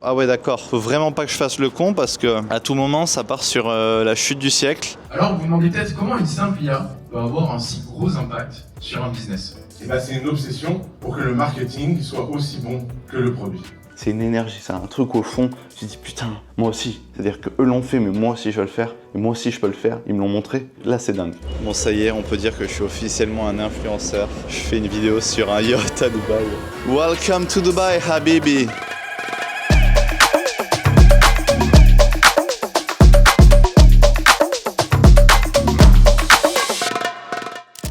Ah ouais d'accord, faut vraiment pas que je fasse le con parce que à tout moment ça part sur la chute du siècle. Alors vous vous demandez peut-être comment une simple IA peut avoir un si gros impact sur un business. Et bah c'est une obsession pour que le marketing soit aussi bon que le produit. C'est une énergie, c'est un truc au fond, je dis putain, moi aussi. C'est-à-dire que eux l'ont fait, mais moi aussi je vais le faire. Et moi aussi je peux le faire, ils me l'ont montré. Là c'est dingue. Bon ça y est, on peut dire que je suis officiellement un influenceur. Je fais une vidéo sur un yacht à Dubaï. Welcome to Dubai, Habibi.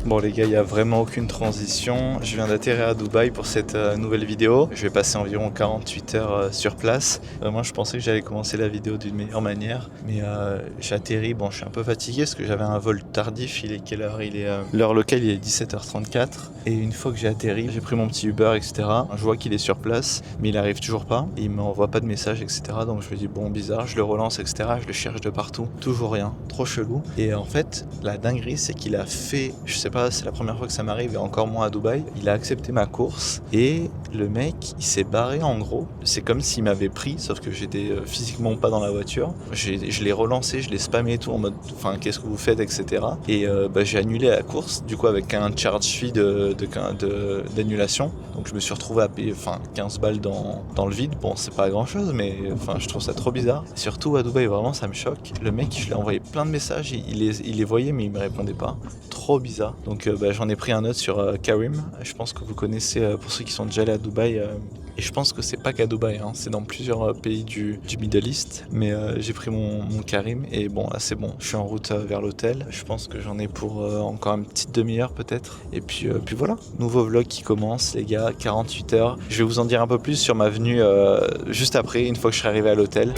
Bon les gars, il n'y a vraiment aucune transition. Je viens d'atterrir à Dubaï pour cette nouvelle vidéo. Je vais passer environ 48 heures sur place. Moi je pensais que j'allais commencer la vidéo d'une meilleure manière. Mais j'atterris, bon je suis un peu fatigué parce que j'avais un vol tardif. Il est quelle heure? L'heure locale il est 17h34. Et une fois que j'ai atterri, j'ai pris mon petit Uber, etc. Je vois qu'il est sur place, mais il arrive toujours pas. Il m'envoie pas de message, etc. Donc je me dis bon bizarre, je le relance, etc. Je le cherche de partout. Toujours rien, trop chelou. Et en fait, la dinguerie c'est qu'il a fait, je sais pas, c'est la première fois que ça m'arrive et encore moins à Dubaï. Il a accepté ma course et le mec il s'est barré en gros. C'est comme s'il m'avait pris, sauf que j'étais physiquement pas dans la voiture. Je l'ai relancé, je l'ai spammé et tout en mode enfin qu'est-ce que vous faites, etc. Et j'ai annulé la course du coup avec un charge fee d'annulation. Donc je me suis retrouvé à payer 15 balles dans le vide. Bon c'est pas grand chose mais je trouve ça trop bizarre. Surtout à Dubaï vraiment ça me choque. Le mec je lui ai envoyé plein de messages, il les voyait mais il me répondait pas. Trop bizarre. Donc j'en ai pris un autre sur Careem. Je pense que vous connaissez pour ceux qui sont déjà allés à Dubaï. Et je pense que c'est pas qu'à Dubaï, hein. C'est dans plusieurs pays du Middle East. Mais j'ai pris mon Careem et bon là c'est bon. Je suis en route vers l'hôtel. Je pense que j'en ai pour encore une petite demi-heure peut-être. Et puis voilà, nouveau vlog qui commence les gars, 48 heures. Je vais vous en dire un peu plus sur ma venue juste après, une fois que je serai arrivé à l'hôtel.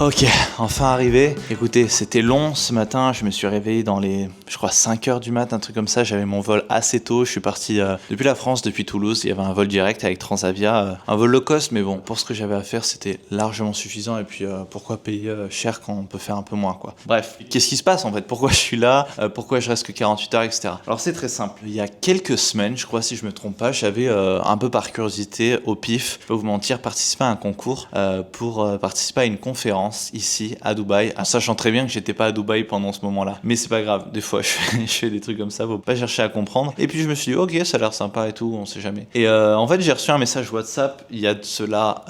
Ok, enfin arrivé. Écoutez, c'était long ce matin, je me suis réveillé dans les, je crois 5 heures du mat, un truc comme ça. J'avais mon vol assez tôt, je suis parti depuis la France, depuis Toulouse. Il y avait un vol direct avec Transavia, un vol low cost, mais bon, pour ce que j'avais à faire, c'était largement suffisant. Et puis pourquoi payer cher quand on peut faire un peu moins, quoi. Bref, qu'est-ce qui se passe en fait? Pourquoi je suis là? Pourquoi je reste que 48 heures, etc. Alors c'est très simple. Il y a quelques semaines, je crois si je me trompe pas, j'avais un peu par curiosité, au pif, je peux vous mentir, participé à un concours pour participer à une conférence ici à Dubaï, en sachant très bien que j'étais pas à Dubaï pendant ce moment-là. Mais c'est pas grave, des fois je fais des trucs comme ça, faut pas chercher à comprendre. Et puis je me suis dit ok, ça a l'air sympa et tout, on sait jamais. Et en fait j'ai reçu un message WhatsApp il y a de cela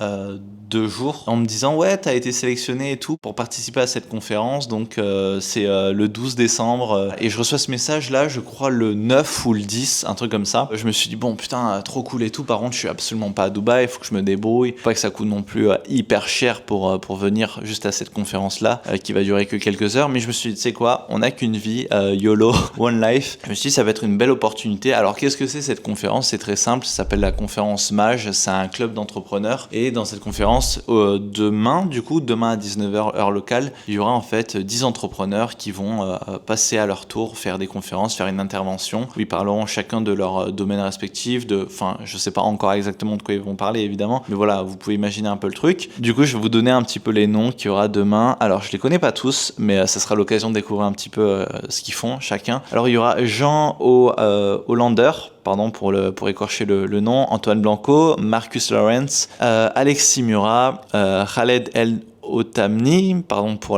2 jours en me disant ouais t'as été sélectionné et tout pour participer à cette conférence, donc c'est le 12 décembre et je reçois ce message là je crois le 9 ou le 10, un truc comme ça. Je me suis dit bon putain trop cool et tout, par contre je suis absolument pas à Dubaï, faut que je me débrouille, faut pas que ça coûte non plus hyper cher pour venir juste à cette conférence là qui va durer que quelques heures. Mais je me suis dit tu sais quoi, on n'a qu'une vie, YOLO, One Life. Je me suis dit ça va être une belle opportunité. Alors qu'est-ce que c'est cette conférence? C'est très simple, ça s'appelle la conférence MAGE, c'est un club d'entrepreneurs et dans cette conférence demain à 19h heure locale, il y aura en fait 10 entrepreneurs qui vont passer à leur tour faire des conférences, faire une intervention où ils parleront chacun de leur domaine respectif, je sais pas encore exactement de quoi ils vont parler évidemment, mais voilà, vous pouvez imaginer un peu le truc. Du coup je vais vous donner un petit peu les noms qu'il y aura demain. Alors je les connais pas tous, mais ça sera l'occasion de découvrir un petit peu ce qu'ils font chacun. Alors il y aura Jean Hollander, pardon pour écorcher le nom, Antoine Blanco, Marcus Lawrence, Alexis Murat, Khaled El Otamni, pardon pour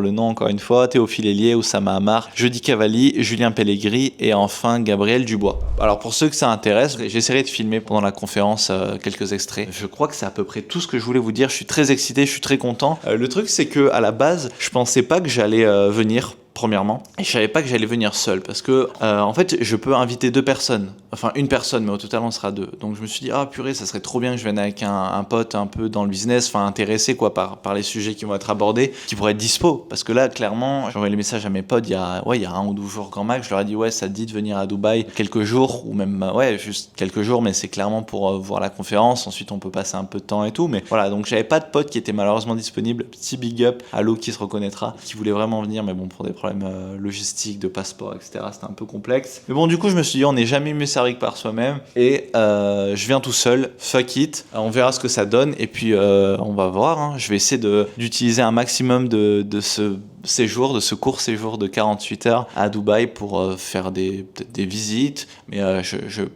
le nom encore une fois, Théophile Hélier, Oussama Hamar, Jody Cavalli, Julien Pellegrini et enfin Gabriel Dubois. Alors pour ceux que ça intéresse, j'essaierai de filmer pendant la conférence quelques extraits. Je crois que c'est à peu près tout ce que je voulais vous dire. Je suis très excité, je suis très content. Le truc c'est que à la base, je pensais pas que j'allais venir. Premièrement, et je savais pas que j'allais venir seul parce que en fait je peux inviter 2 personnes, enfin une personne, mais au total on sera 2. Donc je me suis dit ah purée, ça serait trop bien que je vienne avec un pote un peu dans le business, enfin intéressé quoi par les sujets qui vont être abordés, qui pourraient être dispo, parce que là clairement j'ai envoyé les messages à mes potes il y a 1 ou 2 jours grand max. Je leur ai dit ouais ça te dit de venir à Dubaï quelques jours ou même juste quelques jours, mais c'est clairement pour voir la conférence, ensuite on peut passer un peu de temps et tout, mais voilà, donc j'avais pas de pote qui était malheureusement disponible. Petit big up à Lou qui se reconnaîtra, qui voulait vraiment venir mais bon pour des problèmes logistiques, de passeport, etc. C'était un peu complexe. Mais bon, du coup, je me suis dit, on n'est jamais mieux servi fabrique par soi-même et je viens tout seul, fuck it, on verra ce que ça donne et puis on va voir, hein. Je vais essayer d'utiliser un maximum de ce séjour, de ce court séjour de 48 heures à Dubaï pour faire des visites, mais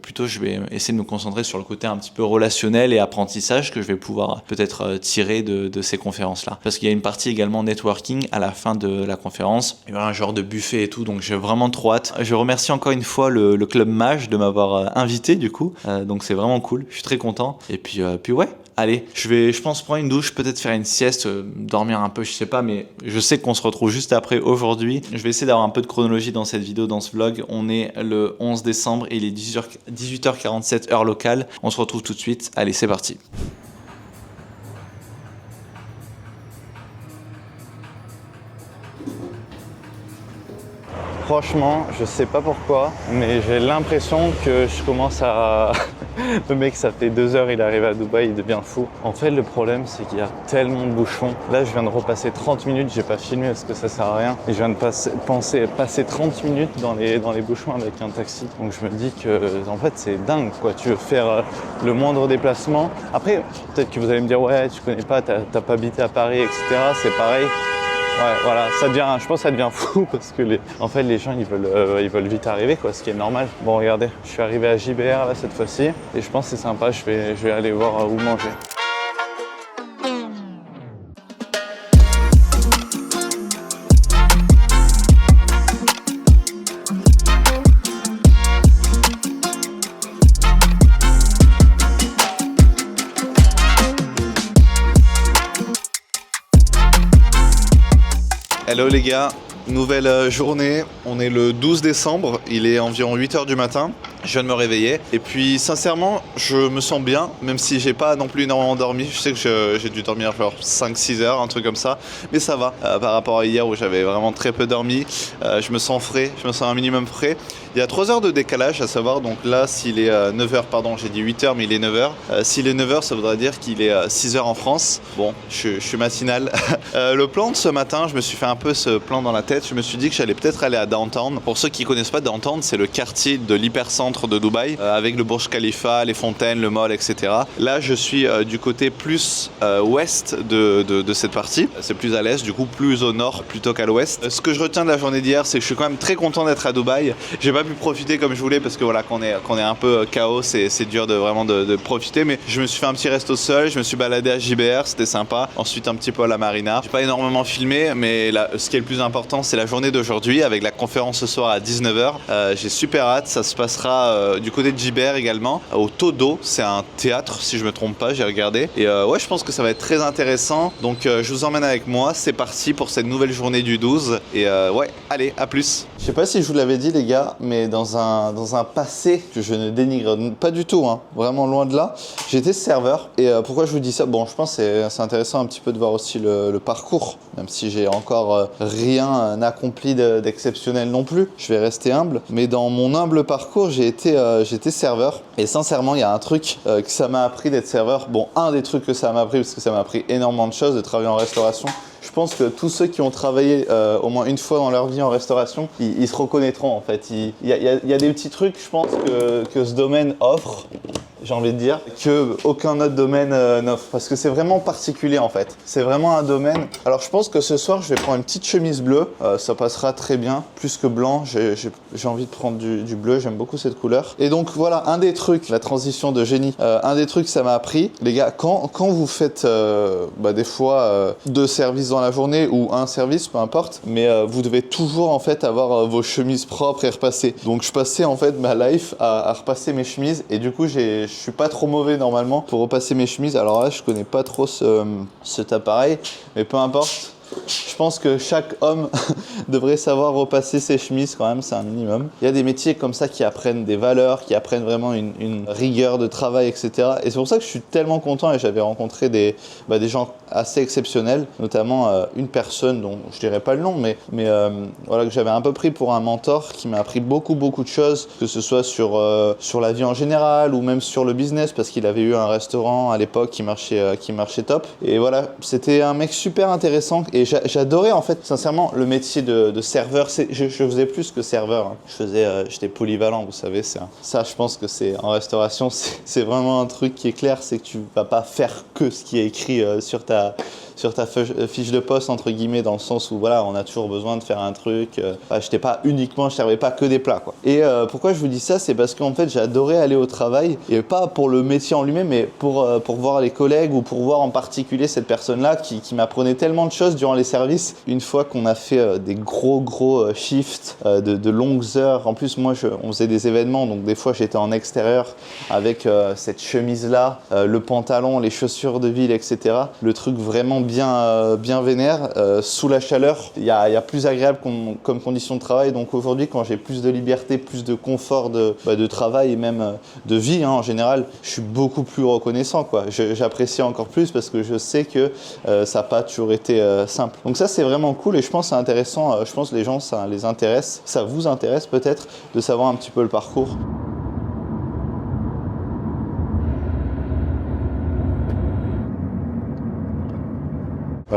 plutôt je vais essayer de me concentrer sur le côté un petit peu relationnel et apprentissage que je vais pouvoir peut-être tirer de ces conférences-là. Parce qu'il y a une partie également networking à la fin de la conférence, il y aura un genre de buffet et tout, donc j'ai vraiment trop hâte. Je remercie encore une fois le Club Mage de m'avoir invité du coup, donc c'est vraiment cool, je suis très content. Et puis ouais. Allez, je pense prendre une douche, peut-être faire une sieste, dormir un peu, je sais pas, mais je sais qu'on se retrouve juste après aujourd'hui. Je vais essayer d'avoir un peu de chronologie dans cette vidéo, dans ce vlog. On est le 11 décembre et il est 18h47 heure locale. On se retrouve tout de suite. Allez, c'est parti. Franchement, je sais pas pourquoi, mais j'ai l'impression que je commence à... Le mec, ça fait 2 heures, il arrive à Dubaï, il devient fou. En fait, le problème, c'est qu'il y a tellement de bouchons. Là, je viens de repasser 30 minutes, j'ai pas filmé parce que ça sert à rien. Et je viens de passer 30 minutes dans les bouchons avec un taxi. Donc je me dis que, en fait, c'est dingue, quoi. Tu veux faire le moindre déplacement. Après, peut-être que vous allez me dire, ouais, tu connais pas, t'as pas habité à Paris, etc. C'est pareil. Ouais, voilà, je pense que ça devient fou parce que en fait, les gens, ils veulent vite arriver, quoi, ce qui est normal. Bon, regardez, je suis arrivé à JBR, là, cette fois-ci, et je pense que c'est sympa, je vais aller voir où manger. Hello les gars, nouvelle journée, on est le 12 décembre, il est environ 8h du matin, je viens de me réveiller et puis sincèrement je me sens bien même si j'ai pas non plus énormément dormi, je sais que j'ai dû dormir genre 5-6 heures, un truc comme ça, mais ça va par rapport à hier où j'avais vraiment très peu dormi, je me sens frais, je me sens un minimum frais. Il y a 3 heures de décalage à savoir, donc là s'il est 9h, pardon j'ai dit 8h mais il est 9h, s'il est 9h ça voudrait dire qu'il est 6h en France, bon je suis matinal. Le plan de ce matin, je me suis fait un peu ce plan dans la tête, je me suis dit que j'allais peut-être aller à Downtown. Pour ceux qui connaissent pas Downtown, c'est le quartier de l'hypercentre de Dubaï, avec le Burj Khalifa, les fontaines, le mall, etc. Là je suis du côté plus ouest de cette partie, c'est plus à l'est, du coup plus au nord plutôt qu'à l'ouest. Ce que je retiens de la journée d'hier, c'est que je suis quand même très content d'être à Dubaï. J'ai pas pu profiter comme je voulais parce que voilà qu'on est un peu chaos, c'est dur de profiter, mais je me suis fait un petit resto seul, je me suis baladé à JBR, c'était sympa. Ensuite un petit peu à la marina. J'ai pas énormément filmé, mais là, ce qui est le plus important, c'est la journée d'aujourd'hui avec la conférence ce soir à 19h. J'ai super hâte, ça se passera du côté de JBR également, au Todo, c'est un théâtre si je me trompe pas, j'ai regardé. Et ouais, je pense que ça va être très intéressant, donc je vous emmène avec moi, c'est parti pour cette nouvelle journée du 12. Et ouais, allez, à plus. Je sais pas si je vous l'avais dit les gars, mais dans un passé que je ne dénigre pas du tout, hein, vraiment loin de là, j'étais serveur. Et pourquoi je vous dis ça? Bon, je pense que c'est intéressant un petit peu de voir aussi le parcours, même si j'ai encore rien accompli d'exceptionnel non plus, je vais rester humble. Mais dans mon humble parcours, j'étais serveur. Et sincèrement, il y a un truc que ça m'a appris d'être serveur. Bon, un des trucs que ça m'a appris, parce que ça m'a appris énormément de choses de travailler en restauration. Je pense que tous ceux qui ont travaillé au moins une fois dans leur vie en restauration, ils se reconnaîtront en fait. Il y a des petits trucs, je pense, que ce domaine offre, j'ai envie de dire, que aucun autre domaine n'offre. Parce que c'est vraiment particulier en fait. C'est vraiment un domaine. Alors je pense que ce soir, je vais prendre une petite chemise bleue. Ça passera très bien, plus que blanc. J'ai envie de prendre du bleu, j'aime beaucoup cette couleur. Et donc voilà, un des trucs, la transition de génie, un des trucs que ça m'a appris, les gars, quand vous faites des fois 2 services dans la journée ou un service, peu importe, mais vous devez toujours en fait avoir vos chemises propres et repassées. Donc je passais en fait ma life à repasser mes chemises et du coup je suis pas trop mauvais normalement pour repasser mes chemises. Alors là je connais pas trop cet appareil, mais peu importe. Je pense que chaque homme devrait savoir repasser ses chemises quand même, c'est un minimum. Il y a des métiers comme ça qui apprennent des valeurs, qui apprennent vraiment une rigueur de travail, etc. Et c'est pour ça que je suis tellement content et j'avais rencontré des gens assez exceptionnels, notamment une personne dont je dirais pas le nom, mais voilà, que j'avais un peu pris pour un mentor qui m'a appris beaucoup de choses, que ce soit sur la vie en général ou même sur le business, parce qu'il avait eu un restaurant à l'époque qui marchait top. Et voilà, c'était un mec super intéressant et Et j'adorais en fait sincèrement le métier de serveur. Je faisais plus que serveur, hein. J'étais polyvalent, vous savez. Ça, je pense que c'est en restauration, c'est vraiment un truc qui est clair, c'est que tu vas pas faire que ce qui est écrit sur ta fiche de poste entre guillemets, dans le sens où voilà, on a toujours besoin de faire un truc. Je servais pas que des plats, quoi. Et pourquoi je vous dis ça, c'est parce qu'en fait j'adorais aller au travail, et pas pour le métier en lui-même, mais pour voir les collègues, ou pour voir en particulier cette personne-là qui m'apprenait tellement de choses durant les services. Une fois qu'on a fait des gros shifts de longues heures, en plus moi on faisait des événements, donc des fois j'étais en extérieur avec cette chemise-là, le pantalon, les chaussures de ville, etc. Le truc vraiment bien vénère, sous la chaleur. Il y a plus agréable comme condition de travail. Donc aujourd'hui, quand j'ai plus de liberté, plus de confort de travail et même de vie, hein, en général, je suis beaucoup plus reconnaissant, quoi. J'apprécie encore plus parce que je sais que ça n'a pas toujours été simple. Donc ça, c'est vraiment cool, et je pense que c'est intéressant. Je pense que les gens, ça les intéresse. Ça vous intéresse peut-être de savoir un petit peu le parcours.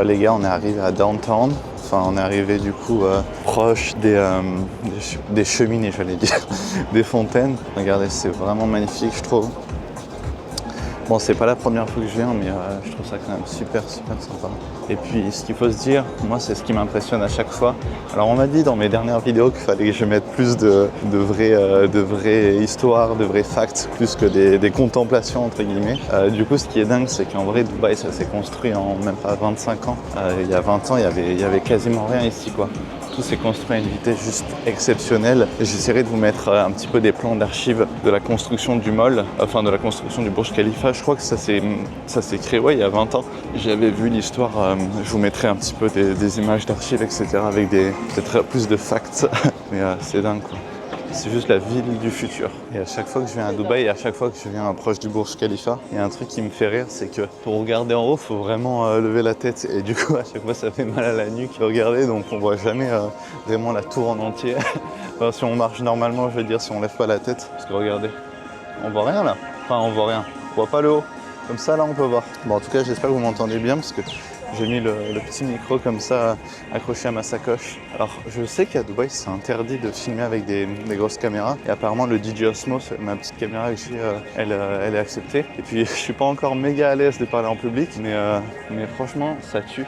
Les gars, on est arrivé à Downtown. Enfin, on est arrivé du coup proche des cheminées, j'allais dire, des fontaines. Regardez, c'est vraiment magnifique, je trouve. Bon, c'est pas la première fois que je viens, mais je trouve ça quand même super sympa. Et puis, ce qu'il faut se dire, moi, c'est ce qui m'impressionne à chaque fois. Alors, on m'a dit dans mes dernières vidéos qu'il fallait que je mette plus de vraies histoires, de vrais facts, plus que des contemplations, entre guillemets. Du coup, ce qui est dingue, c'est qu'en vrai, Dubaï, ça s'est construit en même pas 25 ans. Il y a 20 ans, il y avait quasiment rien ici, quoi. Tout s'est construit à une vitesse juste exceptionnelle. J'essaierai de vous mettre un petit peu des plans d'archives de la construction du mall, enfin de la construction du Burj Khalifa. Je crois que ça s'est créé il y a 20 ans. J'avais vu l'histoire, je vous mettrai un petit peu des images d'archives, etc. avec peut-être plus de facts. Mais c'est dingue, quoi. C'est juste la ville du futur. Et à chaque fois que je viens à Dubaï, et à chaque fois que je viens proche du Burj Khalifa, il y a un truc qui me fait rire, c'est que pour regarder en haut, il faut vraiment lever la tête. Et du coup, à chaque fois, ça fait mal à la nuque de regarder, donc on voit jamais vraiment la tour en entier. Enfin, si on marche normalement, je veux dire, si on lève pas la tête. Parce que regardez, on voit rien là. Enfin, on voit rien. On voit pas le haut. Comme ça, là, on peut voir. Bon, en tout cas, j'espère que vous m'entendez bien, parce que j'ai mis le petit micro comme ça accroché à ma sacoche. Alors je sais qu'à Dubaï c'est interdit de filmer avec des grosses caméras, et apparemment le DJ Osmo, ma petite caméra que j'ai, elle est acceptée. Et puis je suis pas encore méga à l'aise de parler en public, mais franchement ça tue.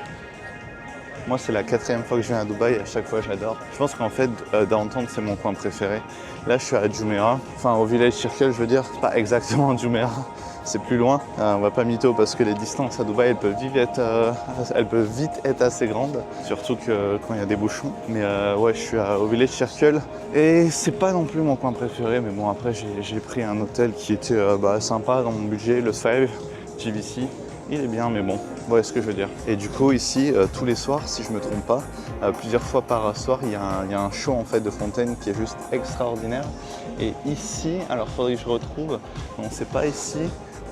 Moi c'est la 4e fois que je viens à Dubaï, et à chaque fois j'adore. Je pense qu'en fait Downtown c'est mon coin préféré. Là je suis à Jumeirah, enfin au Village Circle, je veux dire, pas exactement Jumeirah. C'est plus loin, on va pas mytho parce que les distances à Dubaï elles peuvent vite être assez grandes, surtout que quand il y a des bouchons. Mais ouais, je suis au Village Circle et c'est pas non plus mon coin préféré, mais bon, après j'ai pris un hôtel qui était sympa dans mon budget, le Five GVC. Il est bien, mais bon, vous voyez ce que je veux dire. Et du coup ici, tous les soirs, si je me trompe pas, plusieurs fois par soir, il y a un show en fait de fontaine qui est juste extraordinaire. Et ici, alors faudrait que je retrouve, non c'est pas ici,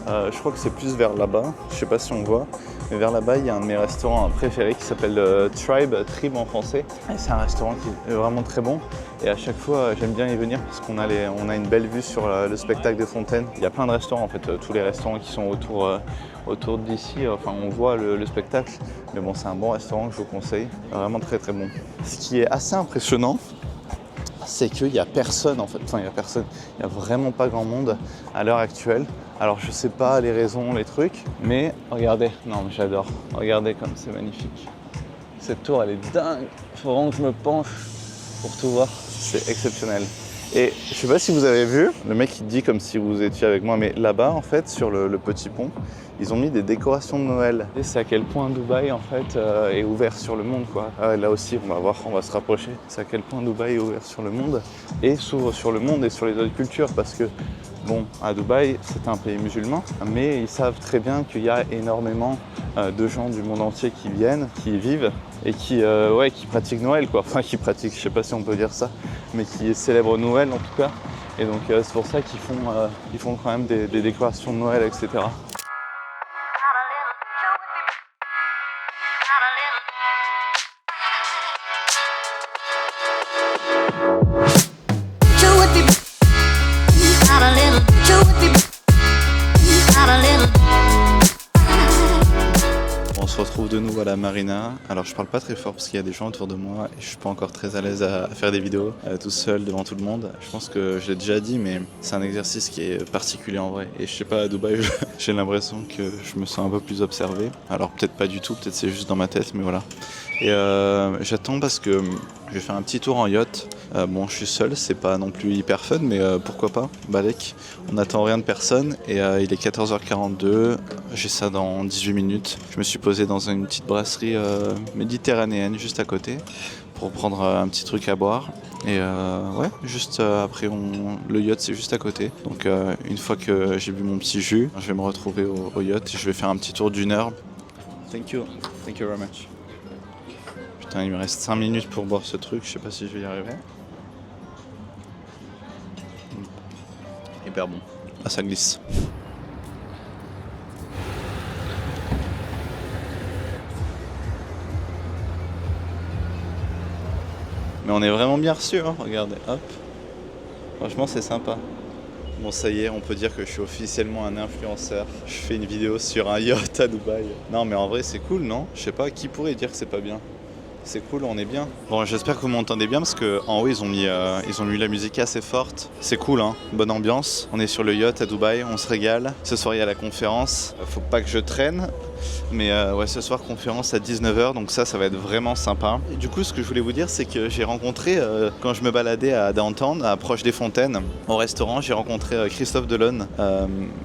je crois que c'est plus vers là-bas, je sais pas si on voit, mais vers là-bas il y a un de mes restaurants préférés qui s'appelle Tribe en français. Et c'est un restaurant qui est vraiment très bon, et à chaque fois j'aime bien y venir parce qu'on a une belle vue sur le spectacle de fontaine. Il y a plein de restaurants en fait, tous les restaurants qui sont autour d'ici, enfin on voit le spectacle, mais bon c'est un bon restaurant que je vous conseille, vraiment très bon. Ce qui est assez impressionnant, c'est qu'il n'y a personne en fait, il n'y a vraiment pas grand monde à l'heure actuelle. Alors je sais pas les raisons, les trucs, mais regardez, non mais j'adore, regardez comme c'est magnifique. Cette tour elle est dingue, faut vraiment que je me penche pour tout voir, c'est exceptionnel. Et je sais pas si vous avez vu, le mec il dit comme si vous étiez avec moi, mais là-bas en fait sur le petit pont, ils ont mis des décorations de Noël. Et c'est à quel point Dubaï en fait est ouvert sur le monde, quoi. Là aussi on va voir, on va se rapprocher. C'est à quel point Dubaï est ouvert sur le monde et s'ouvre sur le monde et sur les autres cultures, parce que bon, à Dubaï c'est un pays musulman, mais ils savent très bien qu'il y a énormément de gens du monde entier qui viennent, qui y vivent et qui pratiquent Noël, quoi. Enfin qui pratiquent, je sais pas si on peut dire ça, mais qui célèbrent Noël en tout cas. Et donc c'est pour ça qu'ils font quand même des décorations de Noël, etc. On se retrouve de nouveau à la marina. Alors je parle pas très fort parce qu'il y a des gens autour de moi et je suis pas encore très à l'aise à faire des vidéos tout seul devant tout le monde. Je pense que je l'ai déjà dit, mais c'est un exercice qui est particulier en vrai. Et je sais pas, à Dubaï, j'ai l'impression que je me sens un peu plus observé. Alors peut-être pas du tout, peut-être c'est juste dans ma tête, mais voilà. Et j'attends parce que je vais faire un petit tour en yacht. Bon, je suis seul, c'est pas non plus hyper fun, mais pourquoi pas, Balek. On n'attend rien de personne et il est 14h42, j'ai ça dans 18 minutes. Je me suis posé dans une petite brasserie méditerranéenne juste à côté pour prendre un petit truc à boire. Et ouais, juste après, le yacht c'est juste à côté. Donc une fois que j'ai bu mon petit jus, je vais me retrouver au yacht et je vais faire un petit tour d'1 heure. Thank you very much. Putain, il me reste 5 minutes pour boire ce truc, je sais pas si je vais y arriver. Hyper bon. Ah, ça glisse. Mais on est vraiment bien reçus, hein, regardez, hop. Franchement, c'est sympa. Bon, ça y est, on peut dire que je suis officiellement un influenceur. Je fais une vidéo sur un yacht à Dubaï. Non, mais en vrai, c'est cool, non? Je sais pas, qui pourrait dire que c'est pas bien? C'est cool, on est bien. Bon, j'espère que vous m'entendez bien parce qu'en haut, ils ont mis la musique assez forte. C'est cool, hein, bonne ambiance. On est sur le yacht à Dubaï, on se régale. Ce soir, il y a la conférence. Faut pas que je traîne. Mais ouais, ce soir, conférence à 19h, donc ça va être vraiment sympa. Et du coup, ce que je voulais vous dire, c'est que j'ai rencontré, quand je me baladais à Downtown, à Proche des Fontaines, au restaurant, j'ai rencontré Christophe Delon.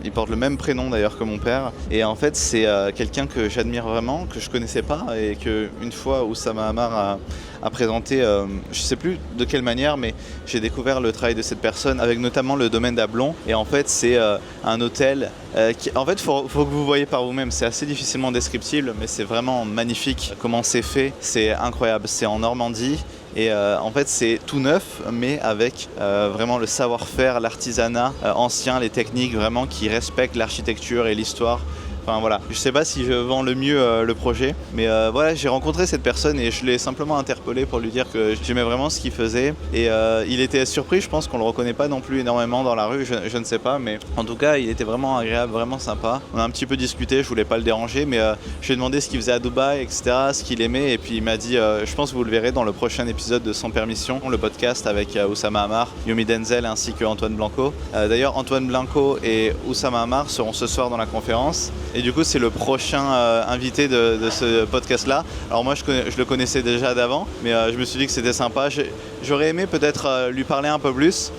Il porte le même prénom d'ailleurs que mon père. Et en fait, c'est quelqu'un que j'admire vraiment, que je connaissais pas, et que une fois Oussama Ammar a présenté, je sais plus de quelle manière, mais j'ai découvert le travail de cette personne, avec notamment le domaine d'Ablon. Et en fait, c'est un hôtel qui, en fait, faut que vous voyez par vous-même. C'est assez difficilement descriptible, mais c'est vraiment magnifique comment c'est fait. C'est incroyable. C'est en Normandie. Et en fait, c'est tout neuf, mais avec vraiment le savoir-faire, l'artisanat ancien, les techniques vraiment qui respectent l'architecture et l'histoire. Enfin voilà, je sais pas si je vends le mieux le projet, mais voilà, j'ai rencontré cette personne et je l'ai simplement interpellé pour lui dire que j'aimais vraiment ce qu'il faisait. Et il était surpris, je pense qu'on le reconnaît pas non plus énormément dans la rue, je ne sais pas, mais en tout cas, il était vraiment agréable, vraiment sympa. On a un petit peu discuté, je voulais pas le déranger, mais je lui ai demandé ce qu'il faisait à Dubaï, etc., ce qu'il aimait, et puis il m'a dit, je pense que vous le verrez dans le prochain épisode de Sans Permission, le podcast avec Oussama Ammar, Yomi Denzel ainsi que Antoine Blanco. D'ailleurs, Antoine Blanco et Oussama Ammar seront ce soir dans la conférence. Et du coup, c'est le prochain invité de ce podcast-là. Alors moi, je le connaissais déjà d'avant, mais je me suis dit que c'était sympa. J'aurais aimé peut-être lui parler un peu plus.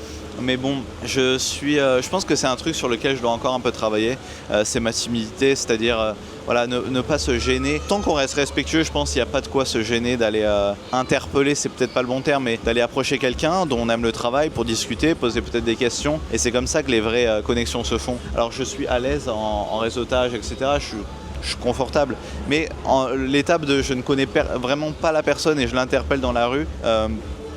Mais bon, je pense que c'est un truc sur lequel je dois encore un peu travailler. C'est ma timidité, c'est-à-dire voilà, ne pas se gêner. Tant qu'on reste respectueux, je pense qu'il n'y a pas de quoi se gêner d'aller interpeller, c'est peut-être pas le bon terme, mais d'aller approcher quelqu'un dont on aime le travail pour discuter, poser peut-être des questions. Et c'est comme ça que les vraies connexions se font. Alors je suis à l'aise en réseautage, etc. Je suis confortable. Mais l'étape de je ne connais vraiment pas la personne et je l'interpelle dans la rue,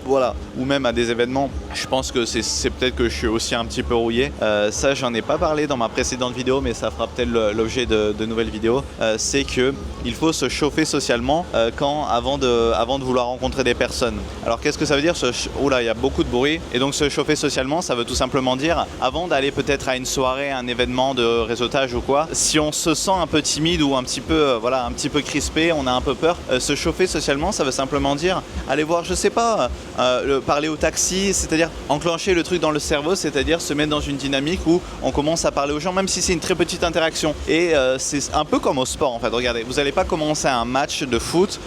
voilà, ou même à des événements, je pense que c'est peut-être que je suis aussi un petit peu rouillé. Ça, j'en ai pas parlé dans ma précédente vidéo, mais ça fera peut-être l'objet de nouvelles vidéos. C'est qu'il faut se chauffer socialement avant de vouloir rencontrer des personnes. Alors qu'est-ce que ça veut dire Oula, il y a beaucoup de bruit. Et donc se chauffer socialement, ça veut tout simplement dire, avant d'aller peut-être à une soirée, un événement de réseautage ou quoi, si on se sent un peu timide ou un petit peu crispé, on a un peu peur, se chauffer socialement, ça veut simplement dire aller voir, je sais pas, parler au taxi, c'est-à-dire enclencher le truc dans le cerveau, c'est-à-dire se mettre dans une dynamique où on commence à parler aux gens, même si c'est une très petite interaction. Et c'est un peu comme au sport en fait. Regardez, vous n'allez pas commencer un match de foot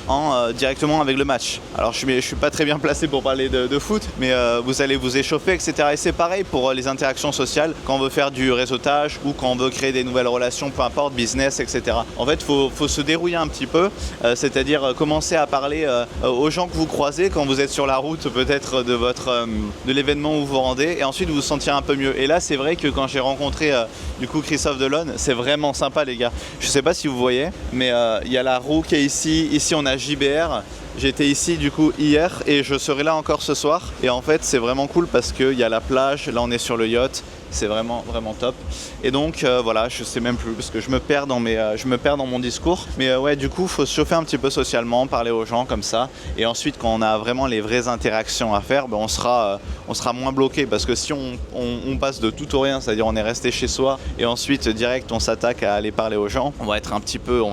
directement avec le match. Alors je suis pas très bien placé pour parler de foot, mais vous allez vous échauffer, etc. Et c'est pareil pour les interactions sociales, quand on veut faire du réseautage ou quand on veut créer des nouvelles relations, peu importe, business, etc. En fait, faut se dérouiller un petit peu, c'est-à-dire commencer à parler aux gens que vous croisez quand vous êtes sur la route peut-être de l'événement où vous vous rendez, et ensuite vous vous sentirez un peu mieux. Et là c'est vrai que quand j'ai rencontré du coup Christophe Delon, c'est vraiment sympa les gars. Je sais pas si vous voyez, mais il y a la roue qui est ici on a JBR. J'étais ici du coup hier et je serai là encore ce soir. Et en fait c'est vraiment cool parce qu'il y a la plage, là on est sur le yacht, c'est vraiment top. Et donc voilà, je sais même plus parce que je me perds dans mon discours. Mais ouais, du coup, faut se chauffer un petit peu socialement, parler aux gens comme ça. Et ensuite, quand on a vraiment les vraies interactions à faire, on sera moins bloqué parce que si on passe de tout au rien, c'est-à-dire on est resté chez soi et ensuite direct on s'attaque à aller parler aux gens, on va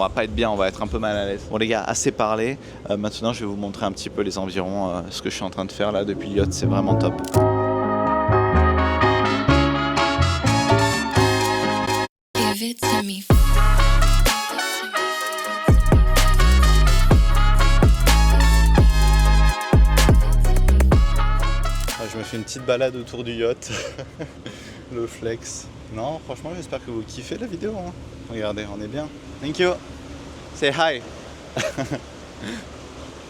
pas être bien, on va être un peu mal à l'aise. Bon les gars, assez parlé. Maintenant, je vais vous montrer un petit peu les environs, ce que je suis en train de faire là depuis le yacht, c'est vraiment top. Give it to me. Je me fais une petite balade autour du yacht, le flex. Non, franchement, j'espère que vous kiffez la vidéo. Hein. Regardez, on est bien. Thank you. Say hi.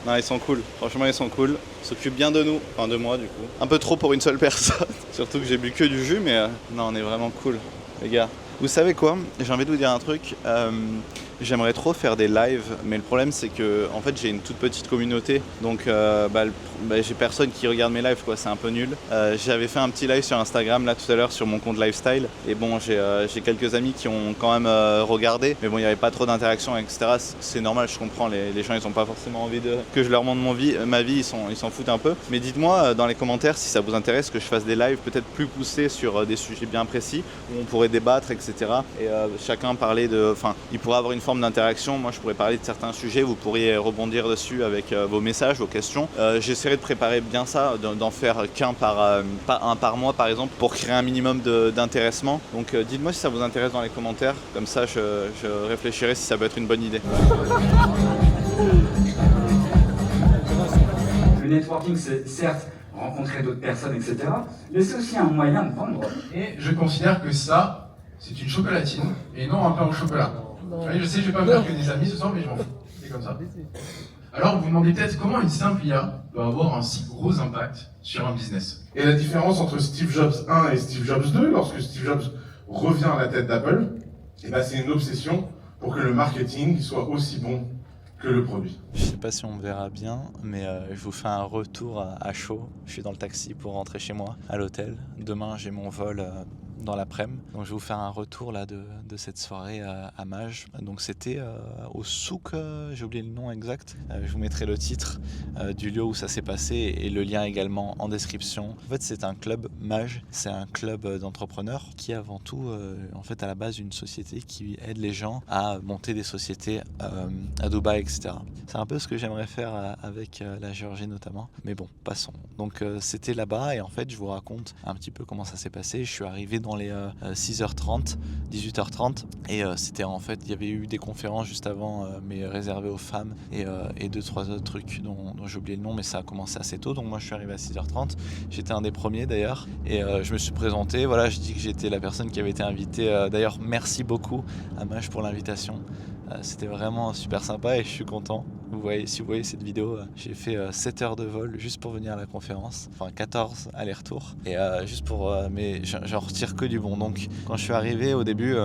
Non, ils sont cool. Franchement, ils sont cool. Ils s'occupent bien de nous. Enfin, de moi, du coup. Un peu trop pour une seule personne. Surtout que j'ai bu que du jus, mais non, on est vraiment cool, les gars. Vous savez quoi ? J'ai envie de vous dire un truc. J'aimerais trop faire des lives, mais le problème c'est que en fait j'ai une toute petite communauté, donc j'ai personne qui regarde mes lives, quoi. C'est un peu nul. J'avais fait un petit live sur Instagram là tout à l'heure sur mon compte lifestyle, et bon j'ai quelques amis qui ont quand même regardé, mais bon il n'y avait pas trop d'interaction, etc. C'est normal, je comprends, les gens ils n'ont pas forcément envie que je leur montre ma vie, ils s'en foutent un peu. Mais dites-moi dans les commentaires si ça vous intéresse que je fasse des lives peut-être plus poussés sur des sujets bien précis, où on pourrait débattre, etc. Et chacun parler il pourrait avoir une forme d'interaction. Moi je pourrais parler de certains sujets, vous pourriez rebondir dessus avec vos messages, vos questions. J'essaierai de préparer bien ça, d'en faire qu'un un par mois par exemple, pour créer un minimum d'intéressement. Donc dites-moi si ça vous intéresse dans les commentaires, comme ça je réfléchirai si ça peut être une bonne idée. Le networking, c'est certes rencontrer d'autres personnes, etc. Mais c'est aussi un moyen de vendre. Et je considère que ça, c'est une chocolatine et non un pain au chocolat. Oui, je sais, je vais pas me faire que des amis ce soir, mais je m'en fous. C'est comme ça. Alors, vous vous demandez peut-être comment une simple IA peut avoir un si gros impact sur un business. Et la différence entre Steve Jobs 1 et Steve Jobs 2, lorsque Steve Jobs revient à la tête d'Apple, c'est une obsession pour que le marketing soit aussi bon que le produit. Je sais pas si on me verra bien, mais je vous fais un retour à chaud. Je suis dans le taxi pour rentrer chez moi, à l'hôtel. Demain, j'ai mon vol dans l'après-midi. Donc je vais vous faire un retour là de cette soirée à Mage. Donc c'était au souk, j'ai oublié le nom exact. Je vous mettrai le titre du lieu où ça s'est passé et le lien également en description. En fait, c'est un club Mage, c'est un club d'entrepreneurs qui est avant tout en fait à la base une société qui aide les gens à monter des sociétés à Dubaï, etc. C'est un peu ce que j'aimerais faire avec la Géorgie notamment. Mais bon, passons. Donc c'était là-bas et en fait je vous raconte un petit peu comment ça s'est passé. Je suis arrivé dans les 6h30, 18h30 et c'était en fait, il y avait eu des conférences juste avant mais réservées aux femmes et 2-3 autres trucs dont j'ai oublié le nom, mais ça a commencé assez tôt. Donc moi je suis arrivé à 6h30, j'étais un des premiers d'ailleurs et je me suis présenté, voilà, je dis que j'étais la personne qui avait été invitée. D'ailleurs merci beaucoup à Maj pour l'invitation. C'était vraiment super sympa et je suis content. Si vous voyez cette vidéo, j'ai fait 7 heures de vol juste pour venir à la conférence, enfin 14 aller-retour, et mais j'en retire que du bon. Donc quand je suis arrivé au début,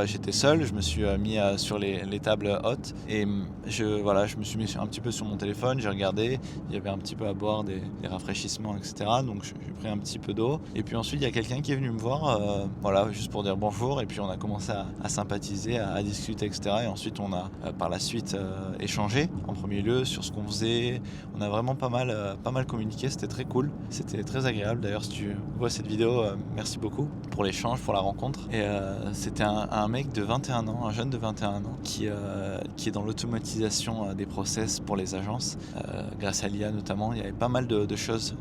j'étais seul, je me suis mis sur les tables hautes et je me suis mis un petit peu sur mon téléphone, j'ai regardé, il y avait un petit peu à boire, des rafraîchissements, etc. Donc j'ai pris un petit peu d'eau et puis ensuite il y a quelqu'un qui est venu me voir, juste pour dire bonjour, et puis on a commencé à sympathiser, à discuter, etc. Et ensuite on a par la suite échangé en premier lieu sur ce qu'on faisait. On a vraiment pas mal communiqué, c'était très cool, c'était très agréable. D'ailleurs si tu vois cette vidéo, merci beaucoup pour l'échange, pour la rencontre. Et c'était un mec de 21 ans, un jeune de 21 ans qui est dans l'automatisation des process pour les agences, grâce à l'IA notamment. Il y avait pas mal de choses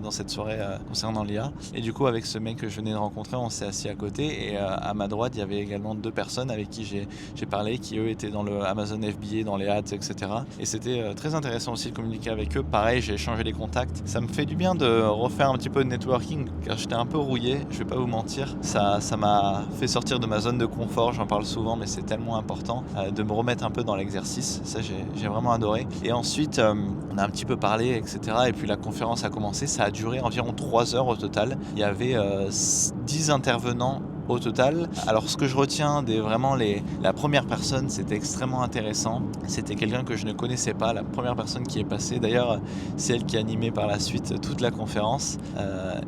dans cette soirée concernant l'IA. Et du coup avec ce mec que je venais de rencontrer, on s'est assis à côté et à ma droite il y avait également 2 personnes avec qui j'ai parlé, qui eux étaient dans le Amazon FBA, dans les ads, etc. Et c'était très intéressant aussi de communiquer avec eux. Pareil, j'ai échangé les contacts. Ça me fait du bien de refaire un petit peu de networking car j'étais un peu rouillé, je vais pas vous mentir. Ça m'a fait sortir de ma zone de confort, j'en parle souvent mais c'est tellement important de me remettre un peu dans l'exercice. Ça j'ai vraiment adoré. Et ensuite on a un petit peu parlé, etc. Et puis la conférence a commencé, ça a duré environ 3 heures au total. Il y avait 10 intervenants au total. Alors ce que je retiens la première personne, c'était extrêmement intéressant. C'était quelqu'un que je ne connaissais pas, la première personne qui est passée. D'ailleurs, c'est elle qui a animé par la suite toute la conférence.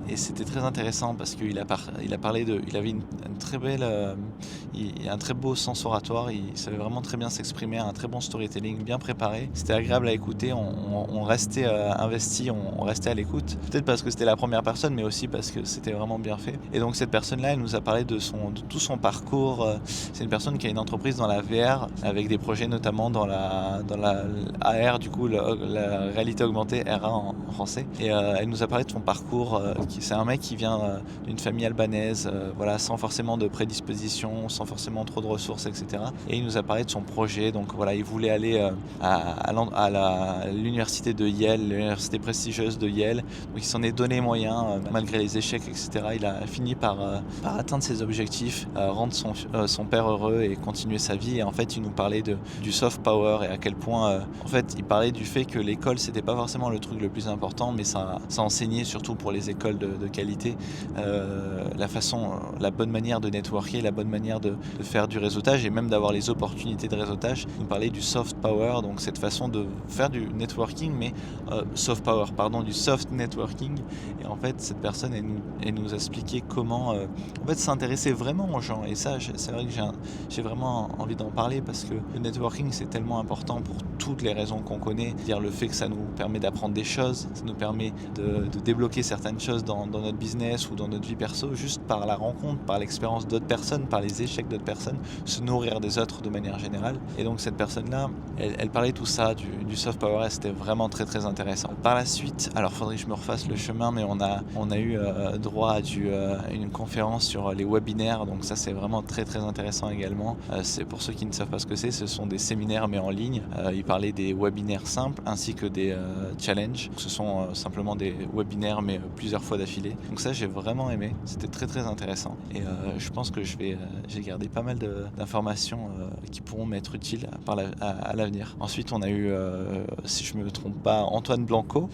Et c'était très intéressant parce qu'il il a parlé il avait une très belle, un très beau sens oratoire. Il savait vraiment très bien s'exprimer, un très bon storytelling, bien préparé. C'était agréable à écouter. On restait investi, on restait à l'écoute. Peut-être parce que c'était la première personne, mais aussi parce que c'était vraiment bien fait. Et donc cette personne-là, elle nous a parlé de tout son parcours. C'est une personne qui a une entreprise dans la VR avec des projets notamment dans la AR, du coup la réalité augmentée, RA en français. Et elle nous a parlé de son parcours. C'est un mec qui vient d'une famille albanaise, voilà, sans forcément de prédisposition, sans forcément trop de ressources, etc. Et il nous a parlé de son projet. Donc voilà, il voulait aller à l'université de Yale, l'université prestigieuse de Yale. Donc il s'en est donné moyen, malgré les échecs, etc. Il a fini par atteindre ses objectifs, rendre son père heureux et continuer sa vie. Et en fait, il nous parlait du soft power et à quel point, en fait, il parlait du fait que l'école, c'était pas forcément le truc le plus important, mais ça enseignait surtout pour les écoles de qualité la bonne manière de networker, la bonne manière de faire du réseautage et même d'avoir les opportunités de réseautage. Il nous parlait du soft power, donc cette façon de faire du networking, mais du soft networking. Et en fait, cette personne, elle nous expliquait comment en fait, s'intéresser vraiment aux gens. Et ça, c'est vrai que j'ai vraiment envie d'en parler parce que le networking, c'est tellement important pour toutes les raisons qu'on connaît. Dire le fait que ça nous permet d'apprendre des choses, ça nous permet de débloquer certaines choses dans notre business ou dans notre vie perso, juste par la rencontre, par l'expérience d'autres personnes, par les échecs d'autres personnes, se nourrir des autres de manière générale. Et donc cette personne-là, elle parlait tout ça, du soft power, et c'était vraiment très très intéressant. Par la suite, alors faudrait que je me refasse le chemin, mais on a eu droit à une conférence sur les webinaires, donc ça c'est vraiment très très intéressant également. C'est pour ceux qui ne savent pas ce que c'est, ce sont des séminaires mais en ligne. Il parlait des webinaires simples ainsi que des challenges. Donc, ce sont simplement des webinaires mais plusieurs fois d'affilée. Donc ça j'ai vraiment aimé, c'était très très intéressant. Et je pense que j'ai gardé pas mal d'informations qui pourront m'être utiles à l'avenir. Ensuite on a eu, si je me trompe pas, Antoine Blanco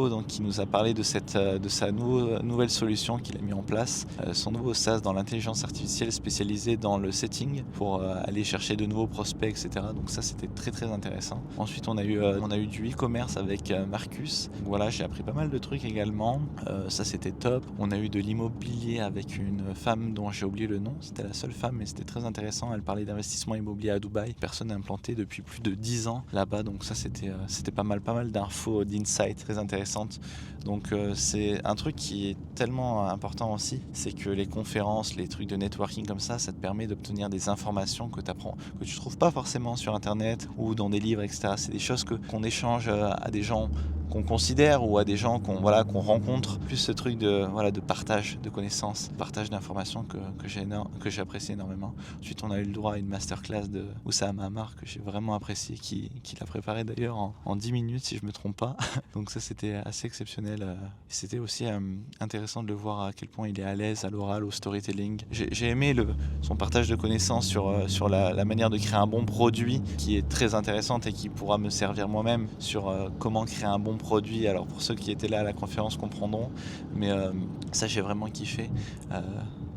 donc, qui nous a parlé de sa nouvelle solution qu'il a mis en place, son nouveau SaaS dans l'intelligence artificielle spécialisé dans le setting pour aller chercher de nouveaux prospects, etc. Donc ça c'était très très intéressant. Ensuite on a eu du e-commerce avec Marcus. Voilà, j'ai appris pas mal de trucs également. Ça c'était top. On a eu de l'immobilier avec une femme dont j'ai oublié le nom. C'était la seule femme mais c'était très intéressant. Elle parlait d'investissement immobilier à Dubaï. Personne implantée depuis plus de 10 ans là-bas. Donc ça c'était pas mal d'infos, d'insights très intéressantes. Donc c'est un truc qui est tellement important aussi, c'est que les conférences, les trucs de networking comme ça te permet d'obtenir des informations que tu trouves pas forcément sur internet ou dans des livres, etc. C'est des choses qu'on échange à des gens qu'on considère ou à des gens qu'on rencontre, plus ce truc de partage de connaissances, partage d'informations que j'apprécie énormément. Ensuite on a eu le droit à une masterclass de Oussama Hamar que j'ai vraiment apprécié, qui l'a préparé d'ailleurs en 10 minutes si je me trompe pas. Donc ça c'était assez exceptionnel. C'était aussi intéressant de le voir à quel point il est à l'aise à l'oral, au storytelling. J'ai aimé son partage de connaissances sur la manière de créer un bon produit qui est très intéressante et qui pourra me servir moi-même sur comment créer un bon produit. Alors pour ceux qui étaient là à la conférence comprendront, mais ça j'ai vraiment kiffé.